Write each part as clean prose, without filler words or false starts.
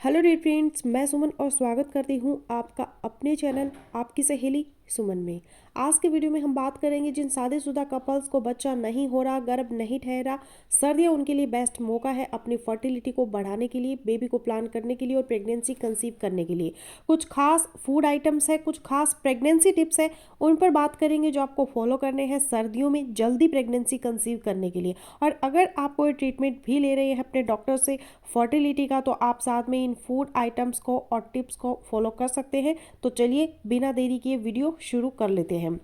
Hello dear friends, मैं सुमन और स्वागत करती हूँ आपका अपने चैनल आपकी सहेली सुमन में। आज के वीडियो में हम बात करेंगे जिन शादीशुदा कपल्स को बच्चा नहीं हो रहा, गर्भ नहीं ठहरा, सर्दियाँ उनके लिए बेस्ट मौका है अपनी फर्टिलिटी को बढ़ाने के लिए, बेबी को प्लान करने के लिए और प्रेगनेंसी कंसीव करने के लिए। कुछ खास फूड आइटम्स है, कुछ खास प्रेगनेंसी टिप्स है, उन पर बात करेंगे जो आपको फॉलो करने हैं सर्दियों में जल्दी प्रेगनेंसी कंसीव करने के लिए। और अगर आप कोई ट्रीटमेंट भी ले रहे हैं अपने डॉक्टर से फर्टिलिटी का, तो आप साथ में इन फूड आइटम्स को और टिप्स को फॉलो कर सकते हैं। तो चलिए बिना देरी किए वीडियो शुरू कर लेते हैं।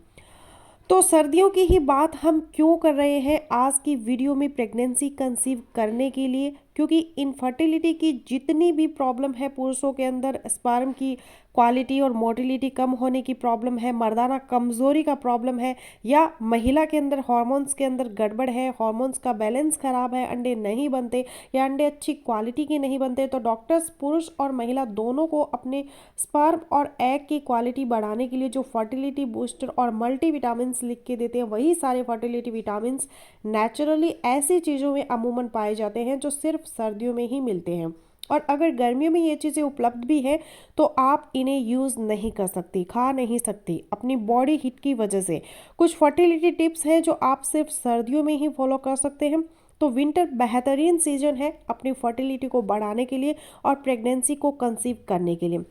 तो सर्दियों की ही बात हम क्यों कर रहे हैं आज की वीडियो में प्रेगनेंसी कंसीव करने के लिए, क्योंकि इनफर्टिलिटी की जितनी भी प्रॉब्लम है पुरुषों के अंदर, स्पर्म की क्वालिटी और मोटिलिटी कम होने की प्रॉब्लम है, मर्दाना कमजोरी का प्रॉब्लम है, या महिला के अंदर हार्मोन्स के अंदर गड़बड़ है, हार्मोन्स का बैलेंस खराब है, अंडे नहीं बनते या अंडे अच्छी क्वालिटी के नहीं बनते, तो डॉक्टर्स पुरुष और महिला दोनों को अपने स्पर्म और एग की क्वालिटी बढ़ाने के लिए जो फर्टिलिटी बूस्टर और मल्टी विटामिन लिख के देते हैं, वही सारे फर्टिलिटी विटामिन नेचुरली ऐसी चीज़ों में अमूमन पाए जाते हैं जो सिर्फ सर्दियों में ही मिलते हैं। और अगर गर्मियों में ये चीज़ें उपलब्ध भी हैं तो आप इन्हें यूज़ नहीं कर सकती, खा नहीं सकती अपनी बॉडी हीट की वजह से। कुछ फर्टिलिटी टिप्स हैं जो आप सिर्फ सर्दियों में ही फॉलो कर सकते हैं। तो विंटर बेहतरीन सीजन है अपनी फर्टिलिटी को बढ़ाने के लिए और प्रेगनेंसी को कंसीव करने के लिए।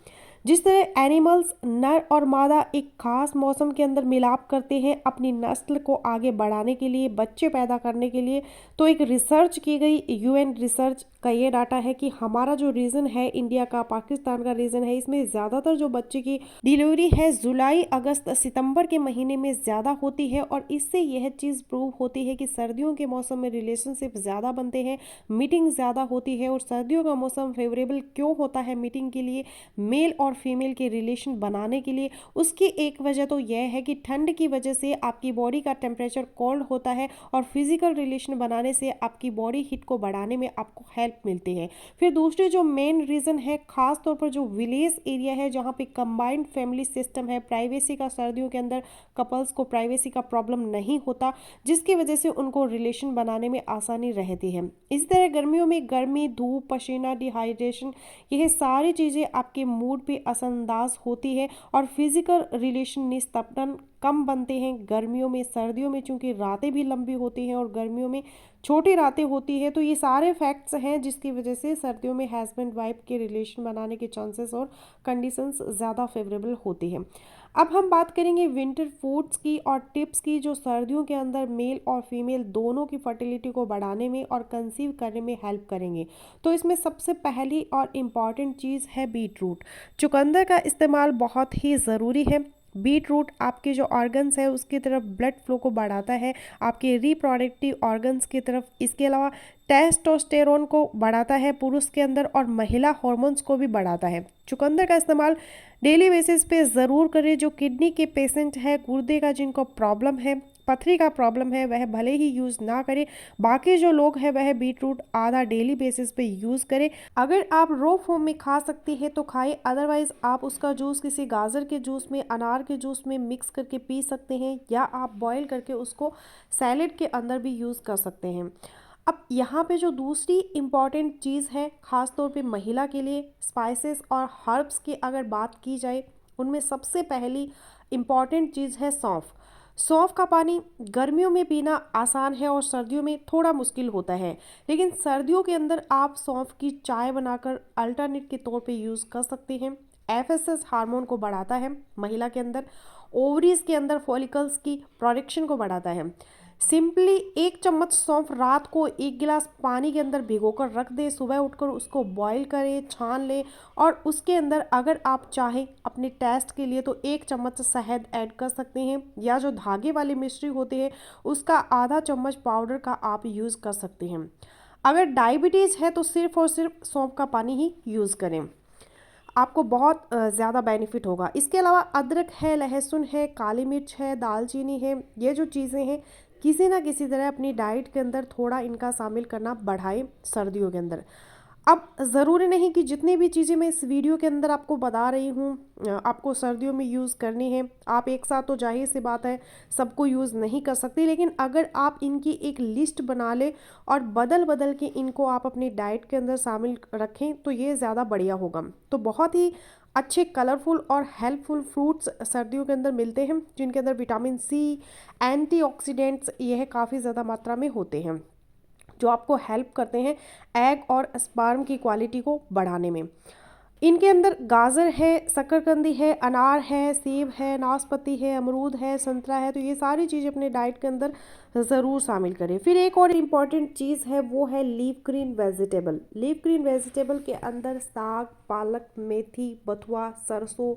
जिस तरह एनिमल्स नर और मादा एक खास मौसम के अंदर मिलाप करते हैं अपनी नस्ल को आगे बढ़ाने के लिए, बच्चे पैदा करने के लिए, तो एक रिसर्च की गई यूएन रिसर्च का ये डाटा है कि हमारा जो रीजन है इंडिया का, पाकिस्तान का रीजन है, इसमें ज़्यादातर जो बच्चे की डिलीवरी है जुलाई अगस्त सितंबर के महीने में ज़्यादा होती है। और इससे यह चीज़ प्रूव होती है कि सर्दियों के मौसम में रिलेशनशिप ज़्यादा बनते हैं, मीटिंग ज़्यादा होती है। और सर्दियों का मौसम फेवरेबल क्यों होता है मीटिंग के लिए, मेल और फीमेल के रिलेशन बनाने के लिए, उसकी एक वजह तो यह है कि ठंड की वजह से आपकी बॉडी का टेम्परेचर कोल्ड होता है और फिजिकल रिलेशन बनाने से आपकी बॉडी हीट को बढ़ाने में आपको हेल्प मिलती है। फिर दूसरी जो मेन रीज़न है, खास तौर पर जो विलेज एरिया है जहाँ पे कंबाइंड फैमिली सिस्टम है, प्राइवेसी का सर्दियों के अंदर कपल्स को प्राइवेसी का प्रॉब्लम नहीं होता, जिसकी वजह से उनको रिलेशन बनाने में आसानी रहती है। इसी तरह गर्मियों में गर्मी, धूप, पसीना, डिहाइड्रेशन, यह सारी चीज़ें आपके मूड पे असरअंदाज होती है और फिजिकल रिलेशन निस्पंदन कम बनते हैं गर्मियों में। सर्दियों में चूंकि रातें भी लंबी होती हैं और गर्मियों में छोटी रातें होती है, तो ये सारे फैक्ट्स हैं जिसकी वजह से सर्दियों में हस्बैंड वाइफ के रिलेशन बनाने के चांसेस और कंडीशंस ज़्यादा फेवरेबल होती हैं। अब हम बात करेंगे विंटर फूड्स की और टिप्स की जो सर्दियों के अंदर मेल और फीमेल दोनों की फर्टिलिटी को बढ़ाने में और कंसीव करने में हेल्प करेंगे। तो इसमें सबसे पहली और इम्पॉर्टेंट चीज़ है बीट रूट। चुकंदर का इस्तेमाल बहुत ही ज़रूरी है। बीट रूट आपके जो ऑर्गन्स है उसकी तरफ ब्लड फ्लो को बढ़ाता है, आपके रिप्रोडक्टिव ऑर्गन्स की तरफ। इसके अलावा टेस्टोस्टेरोन को बढ़ाता है पुरुष के अंदर और महिला हार्मोन्स को भी बढ़ाता है। चुकंदर का इस्तेमाल डेली बेसिस पे ज़रूर करें। जो किडनी के पेशेंट है, गुर्दे का जिनको प्रॉब्लम है, पथरी का प्रॉब्लम है, वह भले ही यूज़ ना करें, बाकी जो लोग हैं वह बीट रूट आधा डेली बेसिस पे यूज़ करें। अगर आप रो फॉर्म में खा सकती हैं तो खाएं, अदरवाइज़ आप उसका जूस किसी गाजर के जूस में, अनार के जूस में मिक्स करके पी सकते हैं, या आप बॉयल करके उसको सैलेड के अंदर भी यूज़ कर सकते हैं। अब यहाँ पे जो दूसरी इम्पॉर्टेंट चीज़ है ख़ास तौर पे महिला के लिए, स्पाइसेस और हर्ब्स की अगर बात की जाए, उनमें सबसे पहली इम्पॉर्टेंट चीज़ है सौंफ। सौंफ का पानी गर्मियों में पीना आसान है और सर्दियों में थोड़ा मुश्किल होता है, लेकिन सर्दियों के अंदर आप सौंफ की चाय बनाकर अल्टरनेट के तौर पे यूज़ कर सकते हैं। एफएसएस हार्मोन को बढ़ाता है महिला के अंदर, ओवरीज के अंदर फॉलिकल्स की प्रोडक्शन को बढ़ाता है। सिंपली 1 चम्मच सौंफ रात को 1 गिलास पानी के अंदर भिगोकर रख दें, सुबह उठकर उसको बॉईल करें, छान लें, और उसके अंदर अगर आप चाहें अपने टेस्ट के लिए तो 1 चम्मच शहद ऐड कर सकते हैं, या जो धागे वाली मिश्री होती है उसका आधा चम्मच पाउडर का आप यूज़ कर सकते हैं। अगर डायबिटीज़ है तो सिर्फ और सिर्फ सौंफ का पानी ही यूज़ करें, आपको बहुत ज़्यादा बेनिफिट होगा। इसके अलावा अदरक है, लहसुन है, काली मिर्च है, दालचीनी है, ये जो चीज़ें हैं किसी ना किसी तरह अपनी डाइट के अंदर थोड़ा इनका शामिल करना बढ़ाएं सर्दियों के अंदर। अब ज़रूरी नहीं कि जितनी भी चीज़ें मैं इस वीडियो के अंदर आपको बता रही हूँ आपको सर्दियों में यूज़ करनी है। आप एक साथ तो जाहिर सी बात है सबको यूज़ नहीं कर सकते, लेकिन अगर आप इनकी एक लिस्ट बना लें और बदल बदल के इनको आप अपनी डाइट के अंदर शामिल रखें तो ये ज़्यादा बढ़िया होगा। तो बहुत ही अच्छे कलरफुल और हेल्पफुल फ्रूट्स सर्दियों के अंदर मिलते हैं, जिनके अंदर विटामिन सी, एंटीऑक्सीडेंट्स यह काफ़ी ज़्यादा मात्रा में होते हैं, जो आपको हेल्प करते हैं एग और स्पर्म की क्वालिटी को बढ़ाने में। इनके अंदर गाजर है, शकरकंदी है, अनार है, सेब है, नाशपाती है, अमरूद है, संतरा है। तो ये सारी चीज़ें अपने डाइट के अंदर ज़रूर शामिल करें। फिर एक और इम्पॉर्टेंट चीज़ है, वो है leaf green vegetable. Leaf green vegetable के अंदर साग, पालक, मेथी, बथुआ, सरसों,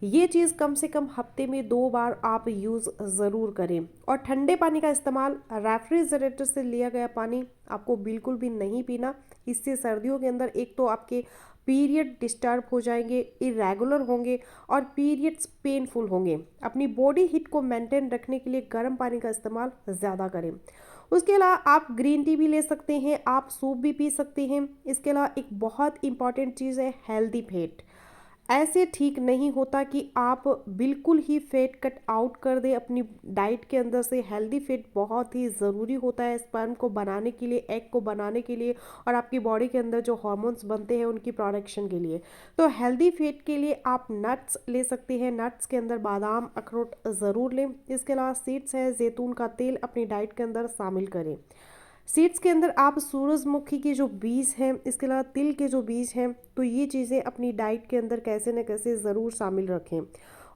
ये चीज़ कम से कम हफ्ते में 2 बार आप यूज़ ज़रूर करें। और ठंडे पानी का इस्तेमाल, रेफ्रिजरेटर से लिया गया पानी आपको बिल्कुल भी नहीं पीना। इससे सर्दियों के अंदर एक तो आपके पीरियड डिस्टर्ब हो जाएंगे, इरेगुलर होंगे और पीरियड्स पेनफुल होंगे। अपनी बॉडी हीट को मेंटेन रखने के लिए गर्म पानी का इस्तेमाल ज़्यादा करें। उसके अलावा आप ग्रीन टी भी ले सकते हैं, आप सूप भी पी सकते हैं। इसके अलावा एक बहुत इंपॉर्टेंट चीज़ है हेल्दी फैट। ऐसे ठीक नहीं होता कि आप बिल्कुल ही फैट कट आउट कर दें अपनी डाइट के अंदर से। हेल्दी फैट बहुत ही ज़रूरी होता है स्पर्म को बनाने के लिए, एग को बनाने के लिए और आपकी बॉडी के अंदर जो हार्मोन्स बनते हैं उनकी प्रोडक्शन के लिए। तो हेल्दी फैट के लिए आप नट्स ले सकते हैं। नट्स के अंदर बादाम, अखरोट ज़रूर लें। इसके अलावा सीड्स है, जैतून का तेल अपनी डाइट के अंदर शामिल करें। सीड्स के अंदर आप सूरजमुखी के जो बीज हैं, इसके अलावा तिल के जो बीज हैं, तो ये चीज़ें अपनी डाइट के अंदर कैसे न कैसे ज़रूर शामिल रखें।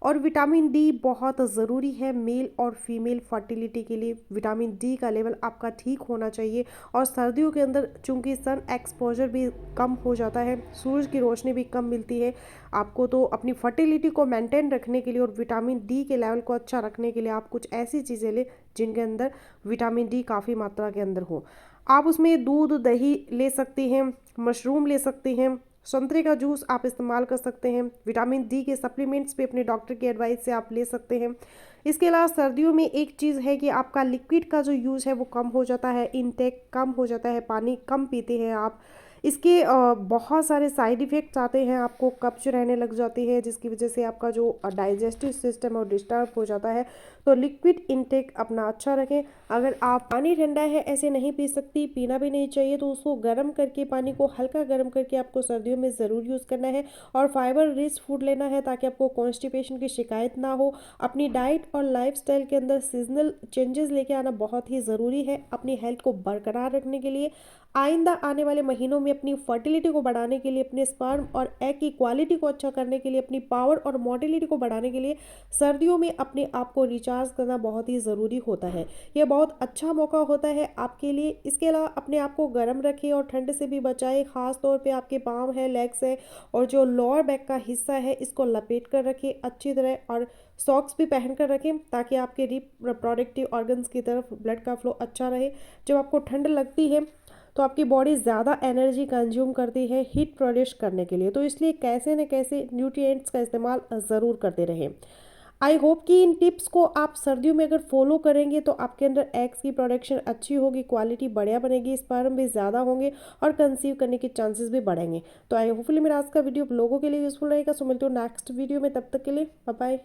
और विटामिन डी बहुत ज़रूरी है मेल और फीमेल फर्टिलिटी के लिए। विटामिन डी का लेवल आपका ठीक होना चाहिए। और सर्दियों के अंदर चूंकि सन एक्सपोजर भी कम हो जाता है, सूरज की रोशनी भी कम मिलती है आपको, तो अपनी फर्टिलिटी को मेंटेन रखने के लिए और विटामिन डी के लेवल को अच्छा रखने के लिए आप कुछ ऐसी चीज़ें लें जिनके अंदर विटामिन डी काफ़ी मात्रा के अंदर हो। आप उसमें दूध, दही ले सकते हैं, मशरूम ले सकते हैं, संतरे का जूस आप इस्तेमाल कर सकते हैं। विटामिन डी के सप्लीमेंट्स भी अपने डॉक्टर की एडवाइस से आप ले सकते हैं। इसके अलावा सर्दियों में एक चीज़ है कि आपका लिक्विड का जो यूज़ है वो कम हो जाता है, इनटेक कम हो जाता है, पानी कम पीते हैं आप। इसके बहुत सारे साइड इफ़ेक्ट्स आते हैं, आपको कब्ज रहने लग जाती है जिसकी वजह से आपका जो डाइजेस्टिव सिस्टम है वो डिस्टर्ब हो जाता है। तो लिक्विड इनटेक अपना अच्छा रखें। अगर आप पानी ठंडा है ऐसे नहीं पी सकती, पीना भी नहीं चाहिए, तो उसको गर्म करके, पानी को हल्का गर्म करके आपको सर्दियों में ज़रूर यूज़ करना है। और फाइबर रिच फूड लेना है ताकि आपको कॉन्स्टिपेशन की शिकायत ना हो। अपनी डाइट और लाइफस्टाइल के अंदर सीजनल चेंजेस लेके आना बहुत ही ज़रूरी है अपनी हेल्थ को बरकरार रखने के लिए। आइंदा आने वाले महीनों में अपनी फर्टिलिटी को बढ़ाने के लिए, अपने स्पर्म और एग की क्वालिटी को अच्छा करने के लिए, अपनी पावर और मोटिलिटी को बढ़ाने के लिए सर्दियों में अपने आप को रिचार्ज करना बहुत ही ज़रूरी होता है। यह बहुत अच्छा मौका होता है आपके लिए। इसके अलावा अपने आप को गर्म रखें और ठंड से भी बचाएं। ख़ास तौर पे आपके पाँव है, लेग्स है और जो लोअर बैक का हिस्सा है इसको लपेट कर रखें अच्छी तरह। और सॉक्स भी पहन कर रखें ताकि आपके रिप्रोडक्टिव ऑर्गन्स की तरफ ब्लड का फ्लो अच्छा रहे। जब आपको ठंड लगती है तो आपकी बॉडी ज़्यादा एनर्जी कंज्यूम करती है हीट प्रोड्यूस करने के लिए, तो इसलिए कैसे न कैसे न्यूट्रिएंट्स का इस्तेमाल ज़रूर करते रहें। आई होप कि इन टिप्स को आप सर्दियों में अगर फॉलो करेंगे तो आपके अंदर एग्स की प्रोडक्शन अच्छी होगी, क्वालिटी बढ़िया बनेगी, स्पर्म भी ज़्यादा होंगे और कंसीव करने के चांसेस भी बढ़ेंगे। तो आई होपफुली मेरा आज का वीडियो लोगों के लिए यूज़फुल रहेगा। सो मिलते हो नेक्स्ट वीडियो में, तब तक के लिए बाय बाय।